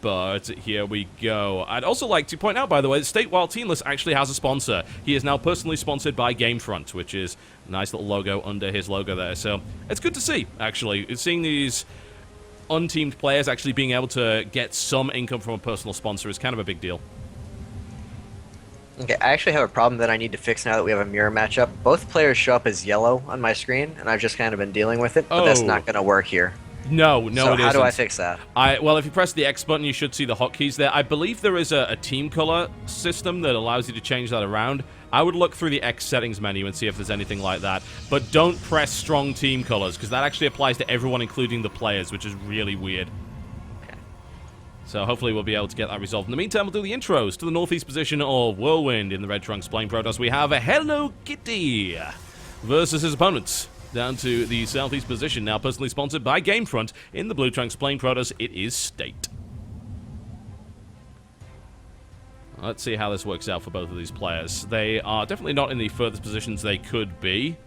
But here we go. I'd also like to point out, by the way, that State Wild Teamless actually has a sponsor. He is now personally sponsored by Gamefront, which is a nice little logo under his logo there. So it's good to see, actually. Seeing these unteamed players actually being able to get some income from a personal sponsor is kind of a big deal. Okay, I actually have a problem that I need to fix now that we have a mirror matchup. Both players show up as yellow on my screen, and I've just kind of been dealing with it, but that's not going to work here. No, so it isn't. how do I fix that? Well, if you press the X button, you should see the hotkeys there. I believe there is a team color system that allows you to change that around. I would look through the X settings menu and see if there's anything like that. But don't press strong team colors, because that actually applies to everyone, including the players, which is really weird. So hopefully we'll be able to get that resolved. In the meantime, we'll do the intros to the northeast position of Whirlwind in the Red Trunks playing Protoss. We have a Hello Kitty versus his opponents down to the southeast position, now personally sponsored by Gamefront. In the Blue Trunks playing Protoss, it is State. Let's see how this works out for both of these players. They are definitely not in the furthest positions they could be.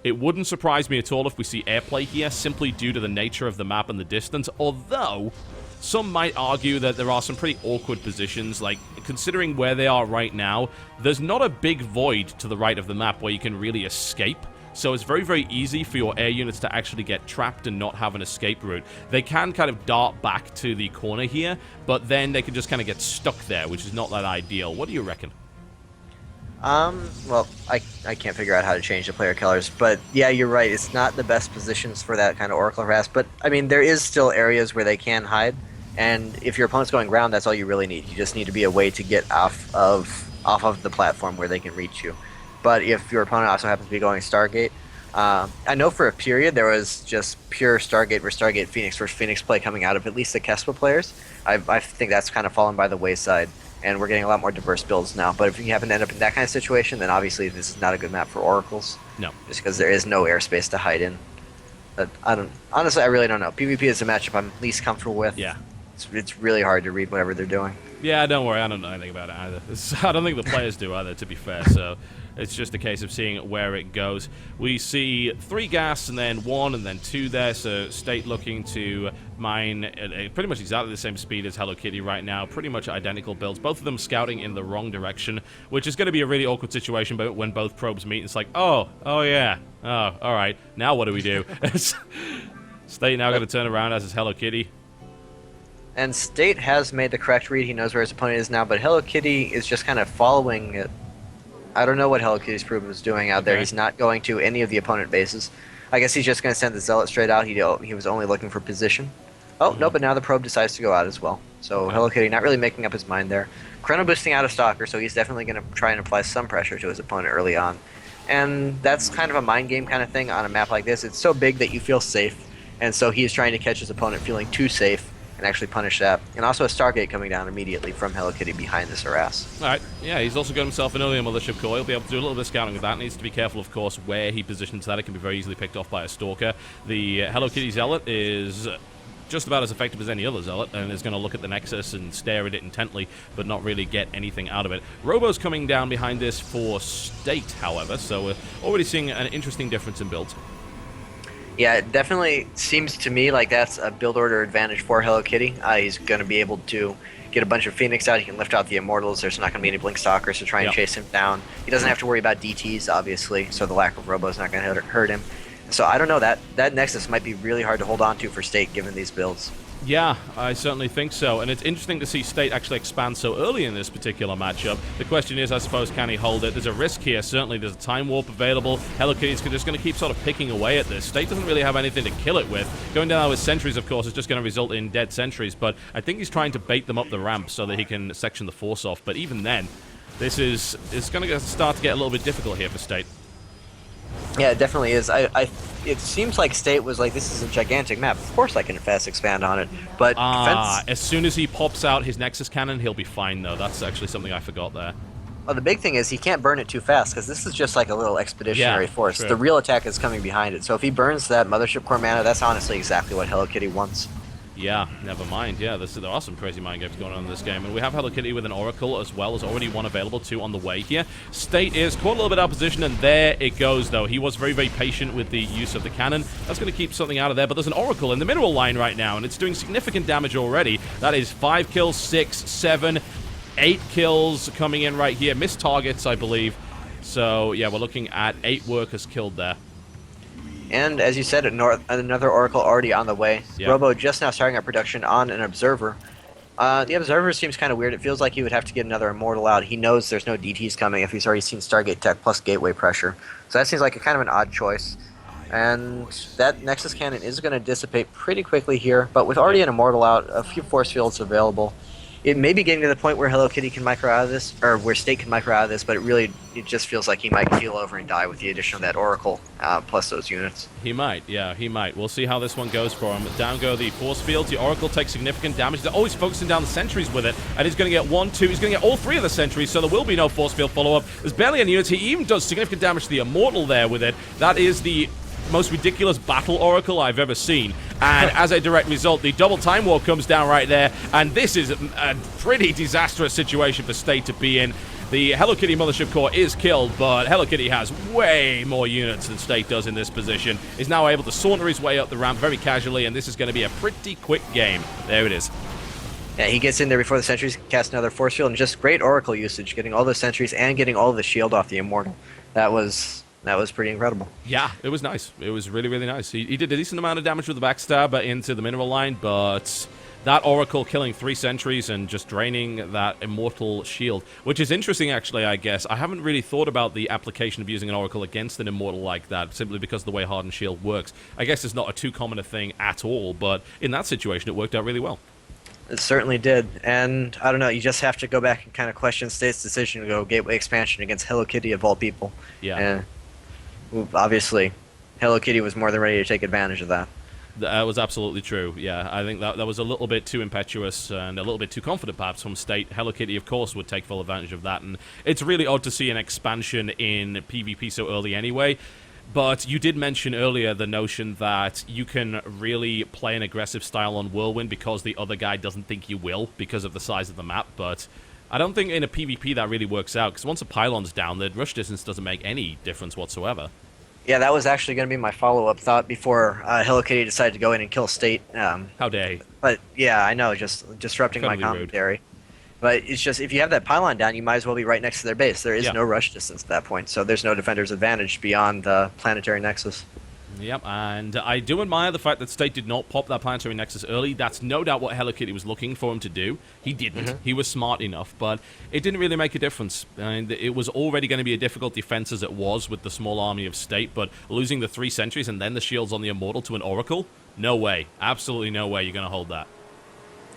It wouldn't surprise me at all if we see airplay here, simply due to the nature of the map and the distance, although some might argue that there are some pretty awkward positions, like, considering where they are right now, there's not a big void to the right of the map where you can really escape, so it's very, very easy for your air units to actually get trapped and not have an escape route. They can kind of dart back to the corner here, but then they can just kind of get stuck there, which is not that ideal. What do you reckon? Well, I can't figure out how to change the player colors, but yeah, you're right. It's not the best positions for that kind of Oracle harass, but I mean, there is still areas where they can hide, and if your opponent's going ground, that's all you really need. You just need to be a way to get off of the platform where they can reach you. But if your opponent also happens to be going Stargate, I know for a period there was just pure Stargate versus Stargate Phoenix versus Phoenix play coming out of at least the Kespa players. I think that's kind of fallen by the wayside, and we're getting a lot more diverse builds now. But if you happen to end up in that kind of situation, then obviously this is not a good map for Oracles. No. Just because there is no airspace to hide in. But honestly, I really don't know. PvP is a matchup I'm least comfortable with. Yeah. It's really hard to read whatever they're doing. Yeah, don't worry, I don't know anything about it either. I don't think the players do either, to be fair, so it's just a case of seeing where it goes. We see 3 gas and then 1 and then 2 there, so State looking to mine at pretty much exactly the same speed as Hello Kitty right now, pretty much identical builds, both of them scouting in the wrong direction, which is going to be a really awkward situation but when both probes meet. It's like, oh yeah, oh, alright, now what do we do? State now going to turn around as his Hello Kitty. And State has made the correct read. He knows where his opponent is now, but Hello Kitty is just kind of following it. I don't know what Hello Kitty's probe is doing out there. He's not going to any of the opponent bases. I guess he's just going to send the Zealot straight out. He was only looking for position. Oh, no, but now the probe decides to go out as well. So Hello Kitty not really making up his mind there. Chrono boosting out a Stalker, so he's definitely going to try and apply some pressure to his opponent early on. And that's kind of a mind game kind of thing on a map like this. It's so big that you feel safe, and so he's trying to catch his opponent feeling too safe and actually punish that. And also a Stargate coming down immediately from Hello Kitty behind this harass. Alright, yeah, he's also got himself an earlier Mothership core. He'll be able to do a little bit of scouting with that. Needs to be careful, of course, where he positions that. It can be very easily picked off by a Stalker. The Hello Kitty Zealot is just about as effective as any other Zealot, and is going to look at the Nexus and stare at it intently, but not really get anything out of it. Robo's coming down behind this for State, however, so we're already seeing an interesting difference in builds. Yeah, it definitely seems to me like that's a build order advantage for Hello Kitty. He's going to be able to get a bunch of Phoenix out. He can lift out the Immortals. There's not going to be any Blink Stalkers to try and chase him down. He doesn't have to worry about DTs, obviously, so the lack of Robo is not going to hurt him. So I don't know, that Nexus might be really hard to hold on to for State given these builds. Yeah, I certainly think so, and it's interesting to see State actually expand so early in this particular matchup. The question is, I suppose, can he hold it? There's a risk here, certainly. There's a Time Warp available. Hello Kitty's just going to keep sort of picking away at this. State doesn't really have anything to kill it with. Going down with Sentries, of course, is just going to result in dead Sentries, but I think he's trying to bait them up the ramp so that he can section the Force off. But even then, it's going to start to get a little bit difficult here for State. Yeah, it definitely is. It seems like State was like, this is a gigantic map. Of course I can fast expand on it. But as soon as he pops out his Nexus Cannon, he'll be fine, though. That's actually something I forgot there. Well, the big thing is he can't burn it too fast, because this is just like a little expeditionary force. True. The real attack is coming behind it. So if he burns that Mothership Core mana, that's honestly exactly what Hello Kitty wants. Yeah, never mind. Yeah, there are some crazy mind games going on in this game. And we have Hello Kitty with an Oracle as well. There's already one available, two on the way here. State is caught a little bit out of position, and there it goes, though. He was very, very patient with the use of the cannon. That's going to keep something out of there, but there's an Oracle in the mineral line right now, and it's doing significant damage already. That is 5 kills, 6, 7, 8 kills coming in right here. Missed targets, I believe. So, yeah, we're looking at 8 workers killed there. And as you said, another Oracle already on the way. Yeah. Robo just now starting up production on an Observer. The Observer seems kind of weird. It feels like he would have to get another Immortal out. He knows there's no DTs coming if he's already seen Stargate Tech plus Gateway Pressure. So that seems like a kind of an odd choice. And that Nexus Cannon is going to dissipate pretty quickly here, but with already an Immortal out, a few Force Fields available, it may be getting to the point where Hello Kitty can micro out of this, or where State can micro out of this, but it just feels like he might keel over and die with the addition of that Oracle, plus those units. He might, yeah, he might. We'll see how this one goes for him. Down go the Force Fields. The Oracle takes significant damage. They're always focusing down the sentries with it, and he's going to get 1, 2. He's going to get all 3 of the sentries, so there will be no Force Field follow-up. There's barely any units. He even does significant damage to the Immortal there with it. That is the most ridiculous battle Oracle I've ever seen. And as a direct result, the double Time Warp comes down right there, and this is a pretty disastrous situation for State to be in. The Hello Kitty Mothership Core is killed, but Hello Kitty has way more units than State does in this position. Is now able to saunter his way up the ramp very casually, and this is going to be a pretty quick game. There it is. Yeah, he gets in there before the sentries, casts another Force Field, and just great Oracle usage, getting all the sentries and getting all the shield off the Immortal. That was pretty incredible. Yeah, it was nice. It was really, really nice. He did a decent amount of damage with the backstab into the mineral line, but that Oracle killing 3 sentries and just draining that Immortal shield, which is interesting, actually, I guess. I haven't really thought about the application of using an Oracle against an Immortal like that, simply because of the way Hardened Shield works. I guess it's not a too common a thing at all, but in that situation, it worked out really well. It certainly did, and I don't know, you just have to go back and kind of question State's decision to go Gateway Expansion against Hello Kitty of all people. Yeah. And obviously, Hello Kitty was more than ready to take advantage of that. That was absolutely true, yeah. I think that was a little bit too impetuous and a little bit too confident, perhaps, from State. Hello Kitty, of course, would take full advantage of that, and it's really odd to see an expansion in PvP so early anyway. But you did mention earlier the notion that you can really play an aggressive style on Whirlwind because the other guy doesn't think you will because of the size of the map, but I don't think in a PvP that really works out, because once a pylon's down, the rush distance doesn't make any difference whatsoever. Yeah, that was actually going to be my follow-up thought before Hello Kitty decided to go in and kill State. How dare he? But yeah, I know, just disrupting my commentary. Rude. But it's just, if you have that pylon down, you might as well be right next to their base. There is no rush distance at that point, so there's no defender's advantage beyond the planetary nexus. Yep, and I do admire the fact that State did not pop that planetary nexus early. That's no doubt what Hello Kitty was looking for him to do. He didn't. He was smart enough, but it didn't really make a difference. And it was already going to be a difficult defense as it was with the small army of State, but losing the 3 sentries and then the shields on the Immortal to an Oracle? No way. Absolutely no way you're going to hold that.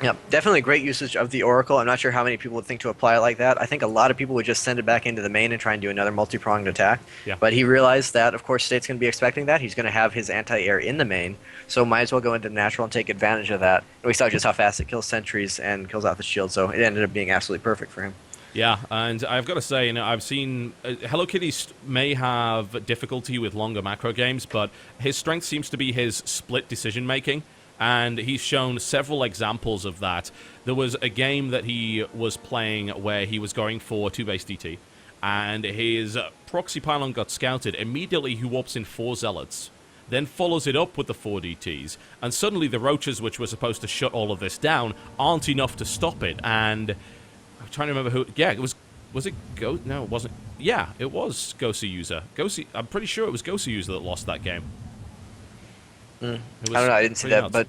Yeah, definitely great usage of the Oracle. I'm not sure how many people would think to apply it like that. I think a lot of people would just send it back into the main and try and do another multi-pronged attack. Yeah. But he realized that, of course, State's going to be expecting that. He's going to have his anti-air in the main, so might as well go into natural and take advantage of that. And we saw just how fast it kills sentries and kills out the shield, so it ended up being absolutely perfect for him. Yeah, and I've got to say, I've seen Hello Kitty may have difficulty with longer macro games, but his strength seems to be his split decision-making. And he's shown several examples of that. There was a game that he was playing where he was going for 2-base DT, and his proxy pylon got scouted. Immediately, he warps in 4 Zealots, then follows it up with the 4 DTs, and suddenly the Roaches, which were supposed to shut all of this down, aren't enough to stop it. And I'm trying to remember who... Yeah, it was it Go... No, it wasn't. Yeah, it was Gosu User. I'm pretty sure it was Gosu User that lost that game. I don't know, I didn't see that, but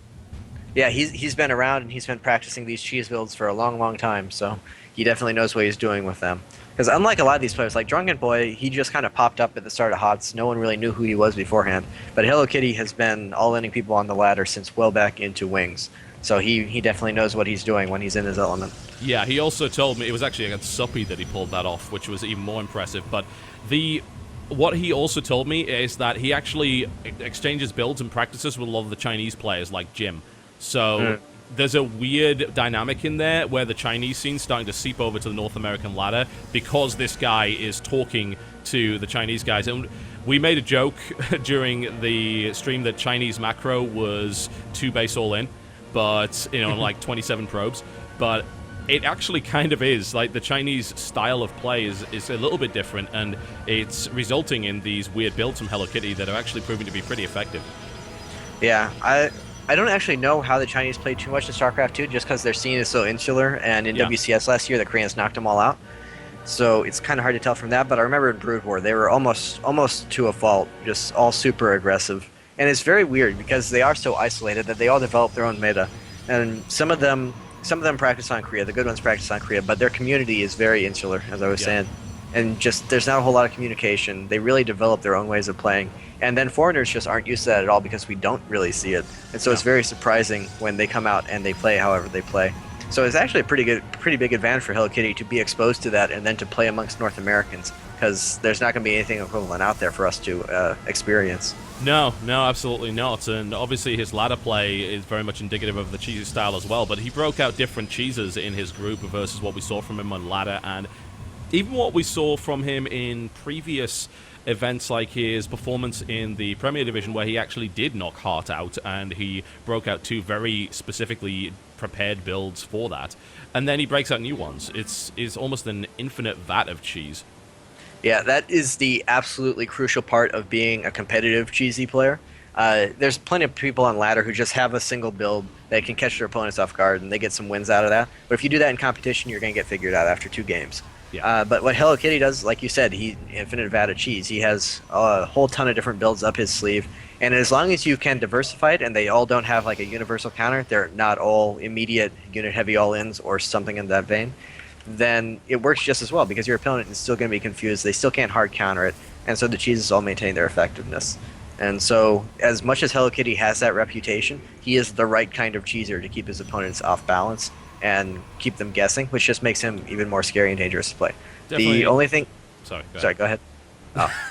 yeah, he's been around and he's been practicing these cheese builds for a long, long time, so he definitely knows what he's doing with them. Because unlike a lot of these players, like Drunken Boy, he just kind of popped up at the start of HOTS. No one really knew who he was beforehand. But Hello Kitty has been all-ending people on the ladder since well back into Wings. So he definitely knows what he's doing when he's in his element. Yeah, he also told me it was actually against Suppy that he pulled that off, which was even more impressive. But what he also told me is that he actually exchanges builds and practices with a lot of the Chinese players, like Jim. So there's a weird dynamic in there where the Chinese scene's starting to seep over to the North American ladder because this guy is talking to the Chinese guys. And we made a joke during the stream that Chinese macro was 2-base all in. but, you know, like 27 probes. But it actually kind of is. Like, the Chinese style of play is a little bit different, and it's resulting in these weird builds from Hello Kitty that are actually proving to be pretty effective. Yeah, I don't actually know how the Chinese played too much in StarCraft 2, just because their scene is so insular, and in WCS last year, the Koreans knocked them all out. So it's kind of hard to tell from that, but I remember in Brood War, they were almost to a fault, just all super aggressive. And it's very weird, because they are so isolated that they all develop their own meta. And some of them practice on Korea, the good ones practice on Korea, but their community is very insular, as I was saying. And just, there's not a whole lot of communication. They really develop their own ways of playing. And then foreigners just aren't used to that at all, because we don't really see it. And so it's very surprising when they come out and they play however they play. So it's actually a pretty big advantage for Hello Kitty to be exposed to that and then to play amongst North Americans, because there's not going to be anything equivalent out there for us to experience. No, absolutely not. And obviously his ladder play is very much indicative of the cheesy style as well, but he broke out different cheeses in his group versus what we saw from him on ladder, and even what we saw from him in previous events, like his performance in the Premier Division, where he actually did knock Heart out, and he broke out 2 very specifically prepared builds for that, and then he breaks out new ones. It's almost an infinite vat of cheese. Yeah, that is the absolutely crucial part of being a competitive cheesy player. There's plenty of people on ladder who just have a single build that can catch their opponents off guard, and they get some wins out of that. But if you do that in competition, you're going to get figured out after 2 games. Yeah. But what Hello Kitty does, like you said, he infinite vat of cheese. He has a whole ton of different builds up his sleeve, and as long as you can diversify it, and they all don't have like a universal counter, they're not all immediate unit heavy all-ins or something in that vein, then it works just as well, because your opponent is still going to be confused. They still can't hard counter it, and so the cheeses all maintain their effectiveness. And so, as much as Hello Kitty has that reputation, he is the right kind of cheeser to keep his opponents off balance and keep them guessing, which just makes him even more scary and dangerous to play. Definitely. The only thing... Sorry, go ahead.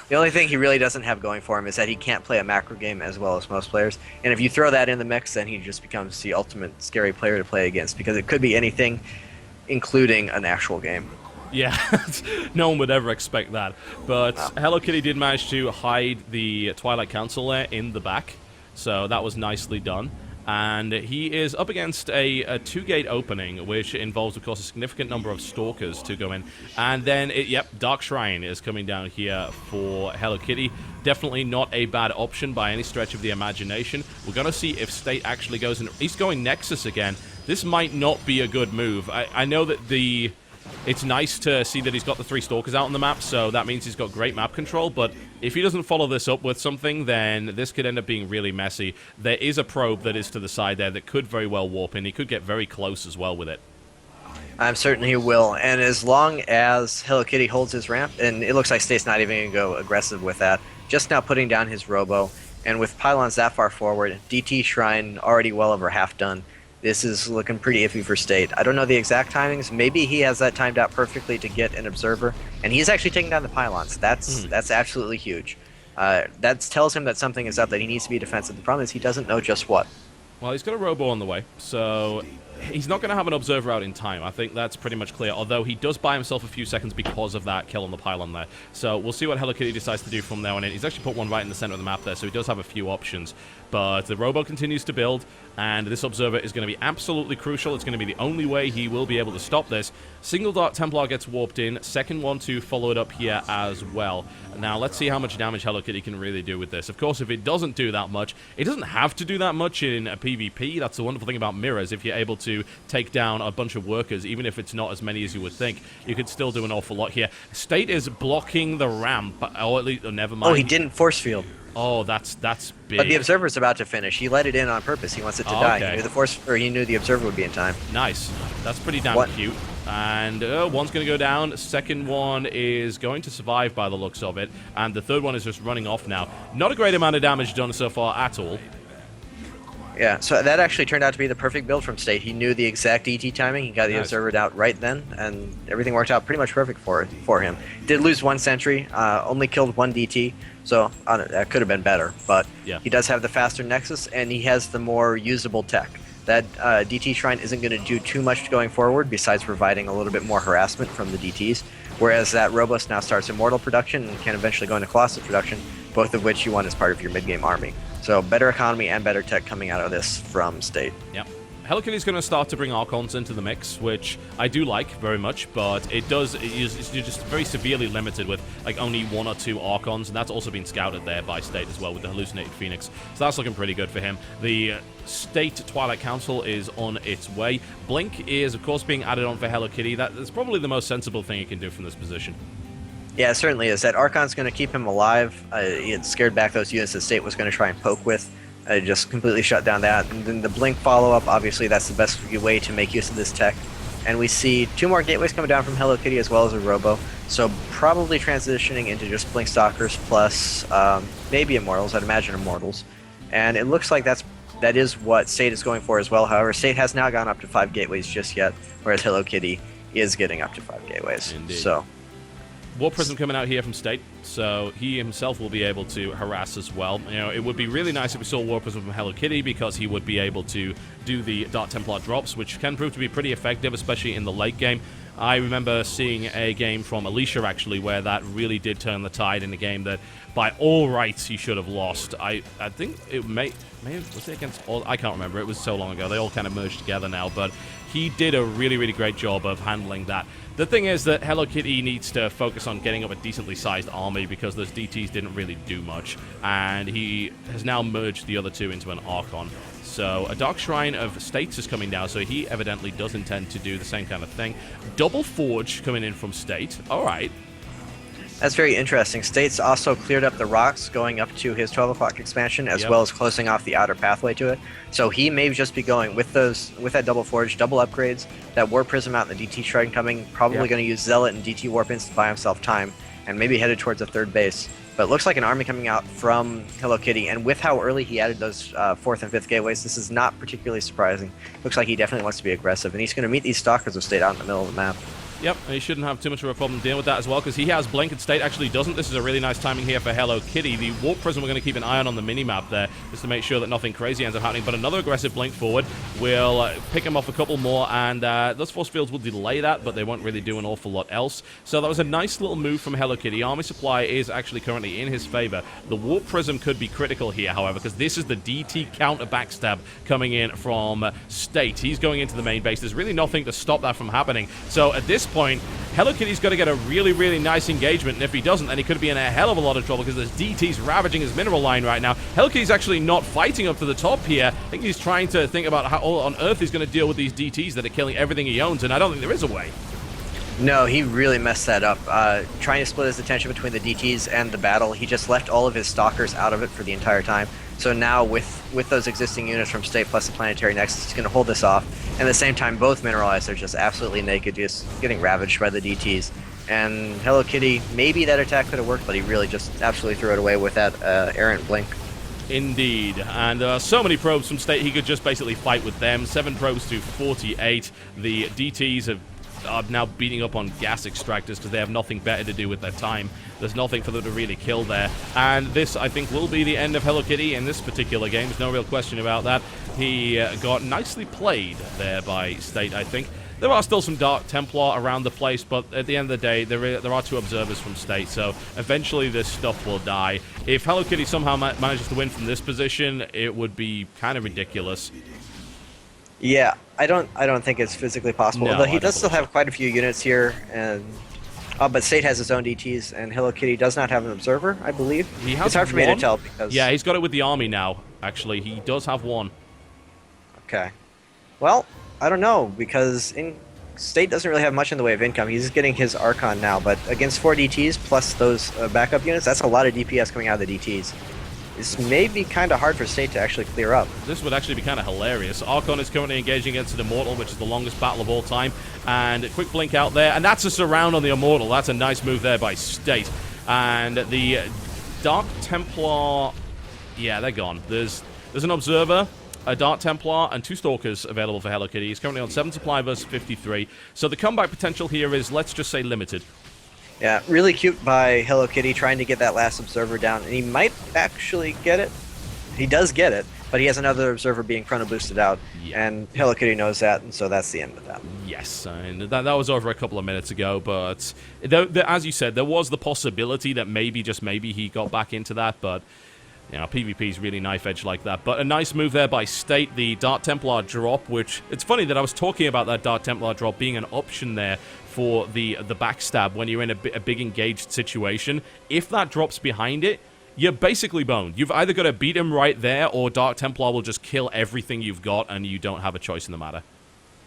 The only thing he really doesn't have going for him is that he can't play a macro game as well as most players. And if you throw that in the mix, then he just becomes the ultimate scary player to play against, because it could be anything, including an actual game. Yeah, no one would ever expect that. But Hello Kitty did manage to hide the Twilight Council there in the back, so that was nicely done. And he is up against a 2-gate opening, which involves, of course, a significant number of Stalkers to go in. And then, Dark Shrine is coming down here for Hello Kitty. Definitely not a bad option by any stretch of the imagination. We're going to see if State actually goes in. He's going Nexus again. This might not be a good move. I know that it's nice to see that he's got the 3 Stalkers out on the map, so that means he's got great map control, but if he doesn't follow this up with something, then this could end up being really messy. There is a probe that is to the side there that could very well warp in. He could get very close as well with it. I'm certain he will, and as long as Hello Kitty holds his ramp, and it looks like State's not even going to go aggressive with that, just now putting down his Robo, and with pylons that far forward, DT Shrine already well over half done, this is looking pretty iffy for State. I don't know the exact timings. Maybe he has that timed out perfectly to get an Observer, and he's actually taking down the pylons. That's absolutely huge. That tells him that something is up, that he needs to be defensive. The problem is he doesn't know just what. Well, he's got a Robo on the way, so he's not going to have an Observer out in time. I think that's pretty much clear, although he does buy himself a few seconds because of that kill on the pylon there. So we'll see what Hello Kitty decides to do from there on in. He's actually put one right in the center of the map there, so he does have a few options. But the Robo continues to build, and this Observer is going to be absolutely crucial. It's going to be the only way he will be able to stop this. Single Dart Templar gets warped in. Second one to follow it up here as well. Now, let's see how much damage Hello Kitty can really do with this. Of course, if it doesn't do that much, it doesn't have to do that much in a PvP. That's the wonderful thing about mirrors. If you're able to take down a bunch of workers, even if it's not as many as you would think, you could still do an awful lot here. State is blocking the ramp, or at least, never mind. Oh, he didn't force field. Oh, that's big. But the Observer's about to finish. He let it in on purpose. He wants it to die. Okay. He knew the Observer would be in time. Nice. That's pretty damn cute. And one's going to go down. Second one is going to survive by the looks of it. And the third one is just running off now. Not a great amount of damage done so far at all. Yeah, so that actually turned out to be the perfect build from State. He knew the exact DT timing. He got the Observer out right then, and everything worked out pretty much perfect for him. Did lose 1 sentry, only killed 1 DT, so that could have been better. But he does have the faster Nexus, and he has the more usable tech. That DT Shrine isn't going to do too much going forward, besides providing a little bit more harassment from the DTs, whereas that Robust now starts Immortal production and can eventually go into Colossus production, both of which you want as part of your mid-game army. So better economy and better tech coming out of this from State. Yep. Hello Kitty's going to start to bring Archons into the mix, which I do like very much, but you're just very severely limited with like only 1 or 2 Archons, and that's also been scouted there by State as well with the Hallucinated Phoenix. So that's looking pretty good for him. The State Twilight Council is on its way. Blink is, of course, being added on for Hello Kitty. That's probably the most sensible thing he can do from this position. Yeah, it certainly is. That Archon's going to keep him alive. He had scared back those units that State was going to try and poke with. Just completely shut down that. And then the Blink follow-up, obviously that's the best way to make use of this tech. And we see 2 more gateways coming down from Hello Kitty as well as a Robo. So probably transitioning into just Blink Stalkers plus maybe Immortals. I'd imagine Immortals. And it looks like that is what State is going for as well. However, State has not gone up to 5 gateways just yet, whereas Hello Kitty is getting up to 5 gateways. Indeed. So War Prism coming out here from State, so he himself will be able to harass as well. You know, it would be really nice if we saw War Prism from Hello Kitty, because he would be able to do the Dark Templar drops, which can prove to be pretty effective, especially in the late game. I remember seeing a game from Alicia, actually, where that really did turn the tide in a game that, by all rights, he should have lost. I think it may have, was it against all? I can't remember. It was so long ago. They all kind of merged together now, but he did a really, really great job of handling that. The thing is that Hello Kitty needs to focus on getting up a decently sized army, because those DTs didn't really do much, and he has now merged the other 2 into an Archon. So a Dark Shrine of States is coming down, so he evidently does intend to do the same kind of thing. Double Forge coming in from State. All right. that's very interesting. State's also cleared up the rocks going up to his 12 o'clock expansion, as well as closing off the outer pathway to it. So he may just be going with that double forge, double upgrades, that War Prism out and the DT Shrine coming, probably going to use Zealot and DT Warpins to buy himself time, and maybe headed towards a 3rd base. But it looks like an army coming out from Hello Kitty, and with how early he added those 4th and 5th gateways, this is not particularly surprising. Looks like he definitely wants to be aggressive, and he's going to meet these Stalkers of State out in the middle of the map. Yep, and he shouldn't have too much of a problem dealing with that as well, because he has Blink and State actually doesn't. This is a really nice timing here for Hello Kitty. The Warp Prism, we're going to keep an eye on the mini-map there, just to make sure that nothing crazy ends up happening. But another aggressive Blink forward will pick him off a couple more, and those force fields will delay that, but they won't really do an awful lot else. So that was a nice little move from Hello Kitty. Army supply is actually currently in his favor. The Warp Prism could be critical here, however, because this is the DT counter backstab coming in from State. He's going into the main base. There's really nothing to stop that from happening. So at this point, Hello Kitty's got to get a really, really nice engagement, and if he doesn't, then he could be in a hell of a lot of trouble, because there's DT's ravaging his mineral line right now. Hello Kitty's actually not fighting up to the top here. I think he's trying to think about how on earth he's going to deal with these DTs that are killing everything he owns, and I don't think there is a way. No, he really messed that up. Trying to split his attention between the DTs and the battle, he just left all of his Stalkers out of it for the entire time. So now with those existing units from State plus the Planetary Nexus, he's going to hold this off. And at the same time, both Mineralized are just absolutely naked, just getting ravaged by the DTs. And Hello Kitty, maybe that attack could have worked, but he really just absolutely threw it away with that errant Blink. Indeed, and so many probes from State, he could just basically fight with them. 7 probes to 48. The DTs are now beating up on gas extractors because they have nothing better to do with their time. There's nothing for them to really kill there. And this, I think, will be the end of Hello Kitty in this particular game. There's no real question about that. He got nicely played there by State, I think. There are still some Dark Templar around the place, but at the end of the day, there are 2 observers from State, so eventually this stuff will die. If Hello Kitty somehow manages to win from this position, it would be kind of ridiculous. Yeah, I don't think it's physically possible. No, Although he does still have quite a few units here, and but State has his own DTs, and Hello Kitty does not have an observer, I believe. He has it's hard for me to tell because yeah, he's got it with the army now. Actually, he does have 1. Okay, well, I don't know, because State doesn't really have much in the way of income. He's just getting his Archon now, but against 4 DTs plus those backup units, that's a lot of DPS coming out of the DTs. This may be kind of hard for State to actually clear up. This would actually be kind of hilarious. Archon is currently engaging against an Immortal, which is the longest battle of all time. And a quick blink out there, and that's a surround on the Immortal. That's a nice move there by State. And the Dark Templar, yeah, they're gone. There's an Observer, a Dark Templar, and 2 Stalkers available for Hello Kitty. He's currently on 7 supply versus 53. So the comeback potential here is, let's just say, limited. Yeah, really cute by Hello Kitty trying to get that last observer down, and he might actually get it. He does get it, but he has another observer being chrono boosted out, and Hello Kitty knows that, and so that's the end of that. Yes, and that was over a couple of minutes ago, but as you said, there was the possibility that maybe, just maybe, he got back into that, but PvP is really knife edge like that. But a nice move there by State, the Dark Templar drop, which it's funny that I was talking about that Dark Templar drop being an option there for the backstab when you're in a big engaged situation. If that drops behind it, you're basically boned. You've either got to beat him right there, or Dark Templar will just kill everything you've got, and you don't have a choice in the matter.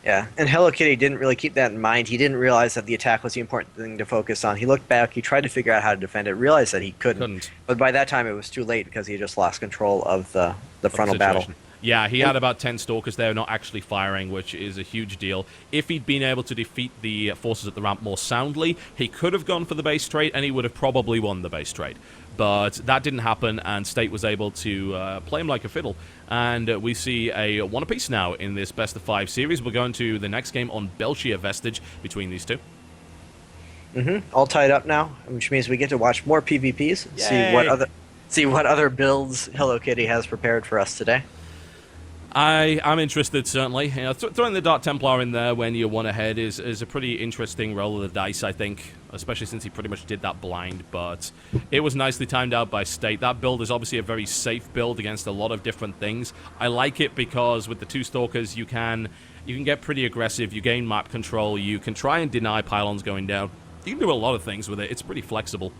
Yeah, and Hello Kitty didn't really keep that in mind. He didn't realize that the attack was the important thing to focus on. He looked back, he tried to figure out how to defend it, realized that he couldn't. But by that time, it was too late because he just lost control of the frontal battle. Yeah, he had about 10 Stalkers there not actually firing, which is a huge deal. If he'd been able to defeat the forces at the ramp more soundly, he could have gone for the base trade, and he would have probably won the base trade. But that didn't happen, and State was able to play him like a fiddle. And we see a one apiece now in this best-of-5 series. We're going to the next game on Belshire Vestige between these two. All tied up now, which means we get to watch more PvPs. Yay. See what other builds Hello Kitty has prepared for us today. I'm interested, certainly. Throwing the Dark Templar in there when you're one ahead is a pretty interesting roll of the dice, I think, especially since he pretty much did that blind, but it was nicely timed out by State. That build is obviously a very safe build against a lot of different things. I like it because with the 2 Stalkers, you can get pretty aggressive, you gain map control, you can try and deny pylons going down. You can do a lot of things with it. It's pretty flexible.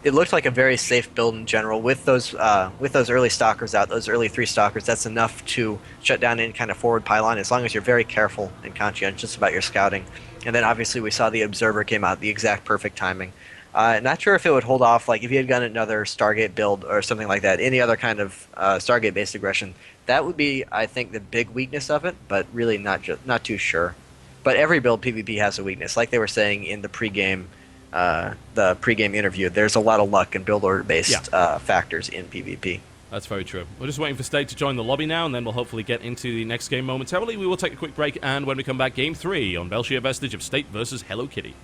It looked like a very safe build in general. With those early Stalkers out, those early 3 Stalkers, that's enough to shut down any kind of forward pylon, as long as you're very careful and conscientious about your scouting. And then obviously we saw the Observer came out, the exact perfect timing. Not sure if it would hold off, like if you had done another Stargate build or something like that, any other kind of Stargate-based aggression, that would be, I think, the big weakness of it, but really not too sure. But every build PvP has a weakness. Like they were saying in the pregame interview, there's a lot of luck and build order-based factors in PvP. That's very true. We're just waiting for State to join the lobby now, and then we'll hopefully get into the next game momentarily. We will take a quick break, and when we come back, Game 3 on Belshire Vestige of State versus Hello Kitty.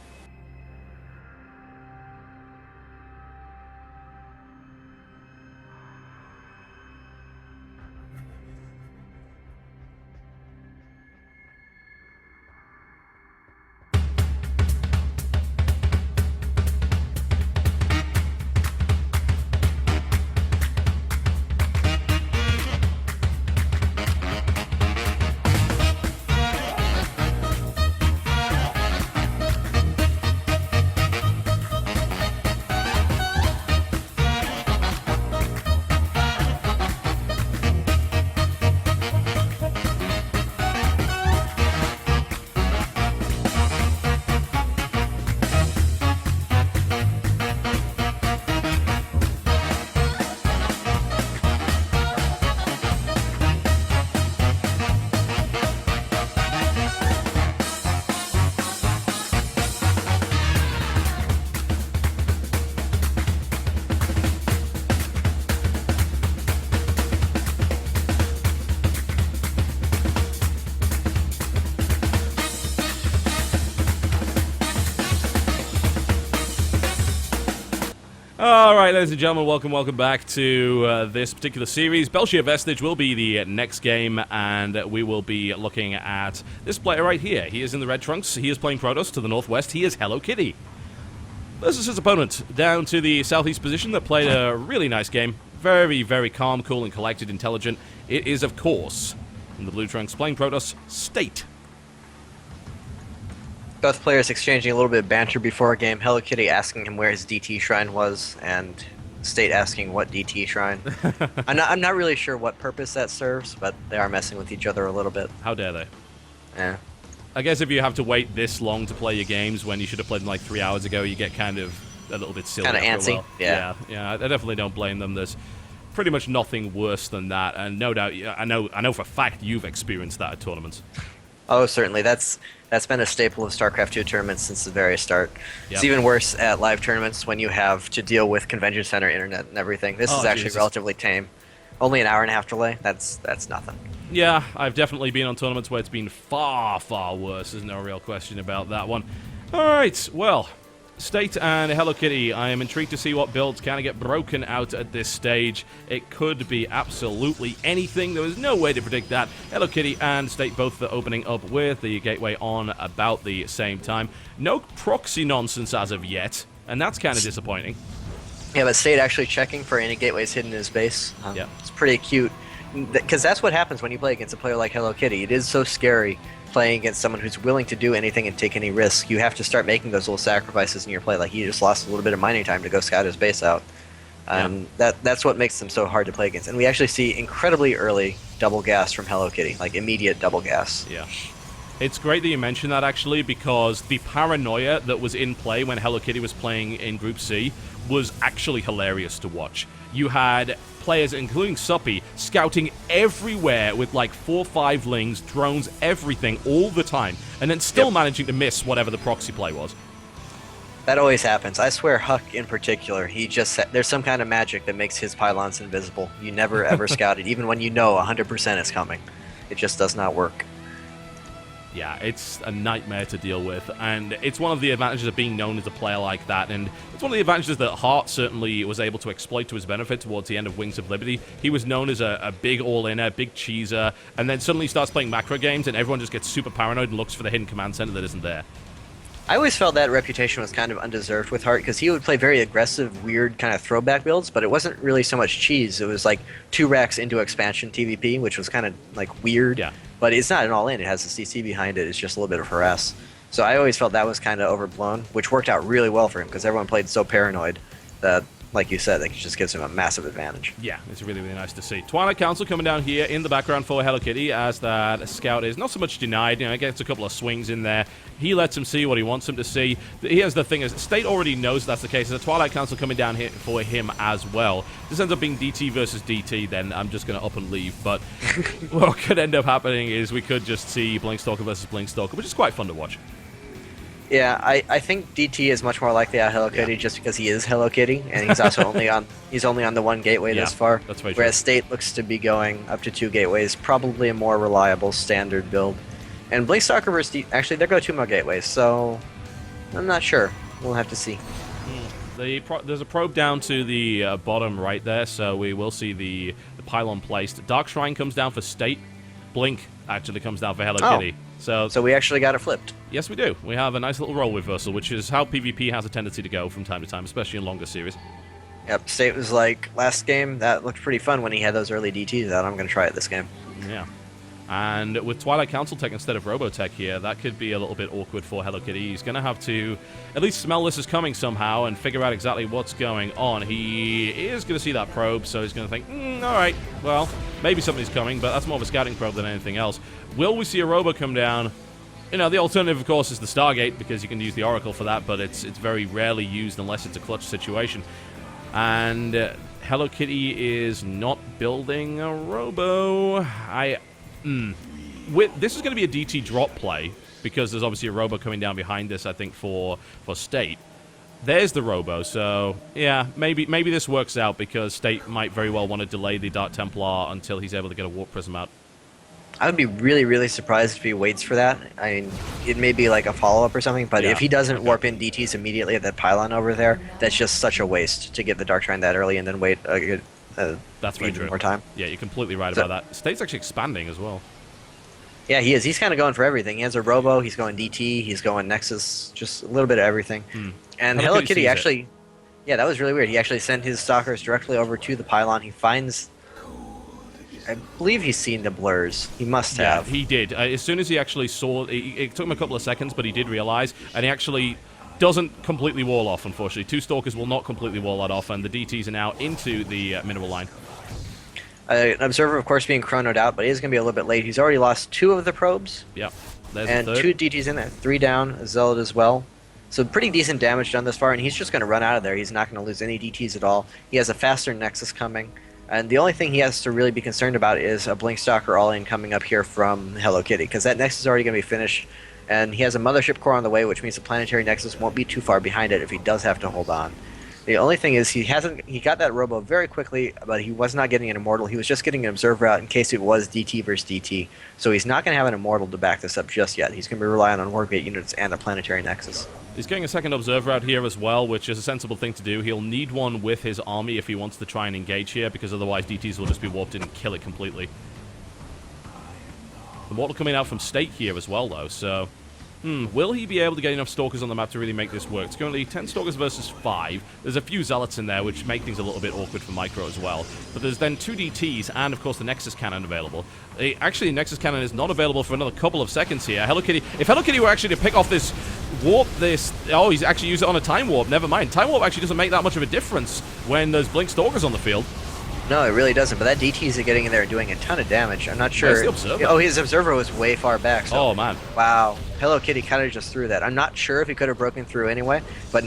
Alright, ladies and gentlemen, welcome back to this particular series. Belshire Vestige will be the next game, and we will be looking at this player right here. He is in the red trunks, he is playing Protoss to the northwest, he is Hello Kitty. Versus his opponent, down to the southeast position that played a really nice game. Very, very calm, cool, and collected, intelligent. It is, of course, in the blue trunks, playing Protoss, State. Both players exchanging a little bit of banter before a game. Hello Kitty asking him where his DT shrine was, and State asking what DT shrine. I'm not really sure what purpose that serves, but they are messing with each other a little bit. How dare they? Yeah. I guess if you have to wait this long to play your games when you should have played them like 3 hours ago, you get kind of a little bit silly. Kind of antsy. Yeah, I definitely don't blame them. There's pretty much nothing worse than that, and no doubt, I know for a fact you've experienced that at tournaments. Oh, certainly. That's been a staple of StarCraft 2 tournaments since the very start. Yep. It's even worse at live tournaments when you have to deal with convention center internet and everything. This is actually relatively tame. Only an hour and a half delay. That's nothing. Yeah, I've definitely been on tournaments where it's been far, far worse. There's no real question about that one. All right, well, State and Hello Kitty, I am intrigued to see what builds kind of get broken out at this stage. It could be absolutely anything. There was no way to predict that. Hello Kitty and State both are opening up with the gateway on about the same time. No proxy nonsense as of yet, and that's kind of disappointing. Yeah, but State actually checking for any gateways hidden in his base. Yeah. It's pretty cute. Because that's what happens when you play against a player like Hello Kitty. It is so scary playing against someone who's willing to do anything and take any risk. You have to start making those little sacrifices in your play. Like, he just lost a little bit of mining time to go scout his base out. That's what makes them so hard to play against. And we actually see incredibly early double gas from Hello Kitty, like immediate double gas. Yeah. It's great that you mentioned that, actually, because the paranoia that was in play when Hello Kitty was playing in Group C was actually hilarious to watch. You had players, including Suppy, scouting everywhere with like 4 or 5 lings, drones, everything, all the time, and then still managing to miss whatever the proxy play was. That always happens. I swear Huck in particular, there's some kind of magic that makes his pylons invisible. You never ever scout it, even when you know 100% is coming. It just does not work. Yeah, it's a nightmare to deal with, and it's one of the advantages of being known as a player like that, and it's one of the advantages that Hart certainly was able to exploit to his benefit towards the end of Wings of Liberty. He was known as a big all-inner, big cheeser, and then suddenly starts playing macro games, and everyone just gets super paranoid and looks for the hidden command center that isn't there. I always felt that reputation was kind of undeserved with Hart, because he would play very aggressive, weird kind of throwback builds, but it wasn't really so much cheese. It was like 2 racks into expansion TVP, which was kind of like weird. Yeah. But it's not an all-in. It has a CC behind it. It's just a little bit of harass. So I always felt that was kind of overblown, which worked out really well for him, because everyone played so paranoid that, like you said, it just gives him a massive advantage. Yeah, it's really, really nice to see. Twilight Council coming down here in the background for Hello Kitty, as that scout is not so much denied. He gets a couple of swings in there. He lets him see what he wants him to see. Here's the thing, is State already knows that's the case. There's a Twilight Council coming down here for him as well. This ends up being DT versus DT, then I'm just going to up and leave. But what could end up happening is we could just see Blinkstalker versus Blinkstalker, which is quite fun to watch. Yeah, I think DT is much more likely at Hello Kitty just because he is Hello Kitty, and he's also only on the one gateway this far. That's very whereas true. State looks to be going up to 2 gateways, probably a more reliable standard build. And Blinkstalker versus actually they go 2 more gateways, so I'm not sure. We'll have to see. There's a probe down to the bottom right there, so we will see the pylon placed. Dark Shrine comes down for State. Blink actually comes down for Hello Kitty. So we actually got it flipped. Yes, we do. We have a nice little role reversal, which is how PvP has a tendency to go from time to time, especially in longer series. Yep, State was like, last game, that looked pretty fun when he had those early DTs out. I'm going to try it this game. Yeah. And with Twilight Council Tech instead of Robotech here, that could be a little bit awkward for Hello Kitty. He's going to have to at least smell this is coming somehow and figure out exactly what's going on. He is going to see that probe, so he's going to think, all right, well, maybe something's coming, but that's more of a scouting probe than anything else. Will we see a Robo come down? You know, the alternative, of course, is the Stargate, because you can use the Oracle for that, but it's very rarely used unless it's a clutch situation. And Hello Kitty is not building a Robo. This is going to be a DT drop play, because there's obviously a Robo coming down behind this, I think, for State. There's the Robo, so yeah, maybe this works out, because State might very well want to delay the Dark Templar until he's able to get a Warp Prism out. I would be really, really surprised if he waits for that. I mean, it may be like a follow-up or something, but if he doesn't warp in DTs immediately at that pylon over there, that's just such a waste to get the Dark Shrine that early and then wait that's very even true. more time. Yeah, you're completely right about that. State's actually expanding as well. Yeah, he is. He's kind of going for everything. He has a Robo, he's going DT, he's going Nexus, just a little bit of everything. And Hello Kitty actually... Yeah, that was really weird. He actually sent his Stalkers directly over to the pylon. He finds... I believe he's seen the blurs. He must have. Yeah, he did. As soon as he actually saw... It took him a couple of seconds, but he did realize, and he actually doesn't completely wall off, unfortunately. 2 Stalkers will not completely wall that off, and the DTs are now into the mineral line. An Observer, of course, being chronoed out, but he is going to be a little bit late. He's already lost 2 of the probes. Yep. There's and the 2 DTs in there. 3 down, a Zealot as well. So pretty decent damage done this far, and he's just going to run out of there. He's not going to lose any DTs at all. He has a faster Nexus coming. And the only thing he has to really be concerned about is a Blinkstalker all-in coming up here from Hello Kitty, because that Nexus is already going to be finished, and he has a Mothership Core on the way, which means the Planetary Nexus won't be too far behind it if he does have to hold on. The only thing is he got that Robo very quickly, but he was not getting an Immortal. He was just getting an Observer out in case it was DT versus DT. So he's not going to have an Immortal to back this up just yet. He's going to be relying on Wargate units and the Planetary Nexus. He's getting a second Observer out here as well, which is a sensible thing to do. He'll need one with his army if he wants to try and engage here, because otherwise DTs will just be warped in and kill it completely. The Mortal coming out from State here as well, though, so Will he be able to get enough Stalkers on the map to really make this work? It's currently 10 Stalkers versus 5. There's a few Zealots in there, which make things a little bit awkward for Micro as well. But there's then 2 DTs and, of course, the Nexus Cannon available. Actually, the Nexus Cannon is not available for another couple of seconds here. Hello Kitty, if Hello Kitty were actually to pick off this warp, oh, he's actually used it on a Time Warp. Never mind. Time Warp actually doesn't make that much of a difference when there's Blink Stalkers on the field. No, it really doesn't. But that DT is getting in there and doing a ton of damage. I'm not sure. Where's the Observer? Oh, his Observer was way far back. So. Oh, man. Wow. Hello Kitty kind of just threw that. I'm not sure if he could have broken through anyway, but